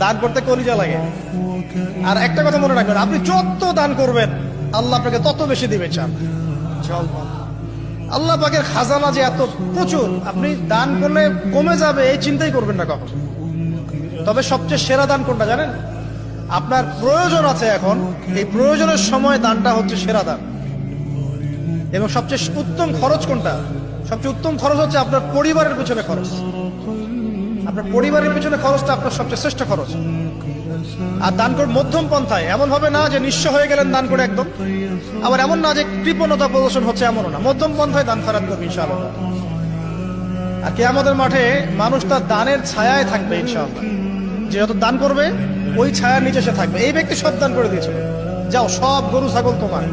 দান করতে কলিজা লাগে। আর একটা কথা মনে রাখবেন, আপনি যত দান করবেন আল্লাহ আপনাকে তত বেশি দিবে। চান আল্লাহ পাকের খাজানা যে এত প্রচুর, আপনি দান করলে কমে যাবে এই চিন্তাই করবেন না কখন। তবে সবচেয়ে সেরা দান কোনটা জানেন? আপনার প্রয়োজন আছে এখন, এই প্রয়োজনের সময় দানটা হচ্ছে সেরা দান। এবং সবচেয়ে উত্তম খরচ কোনটা? সবচেয়ে উত্তম খরচ হচ্ছে আপনার পরিবারের পিছনে খরচ। আপনার পরিবারের পিছনে খরচটা আপনার সবচেয়ে শ্রেষ্ঠ খরচ। আর দান করে মধ্যম পন্থায়, এমন হবে না যে নিঃস্ব হয়ে গেলেন দান করে একদম, আবার এমন না যে কৃপণতা প্রদর্শন হচ্ছে, এমনও না। মধ্যম পন্থায় দান খয়রাত করবে ইনশাআল্লাহ। আর কিয়ামতের মাঠে মানুষ তার দানের ছায়ায় থাকবে ইনশাআল্লাহ। যে যত দান করবে ওই ছায়ার নিচে সে থাকবে। এই ব্যক্তি সব দান করে দিয়েছিল, যাও সব গরু ছাগল তোমার।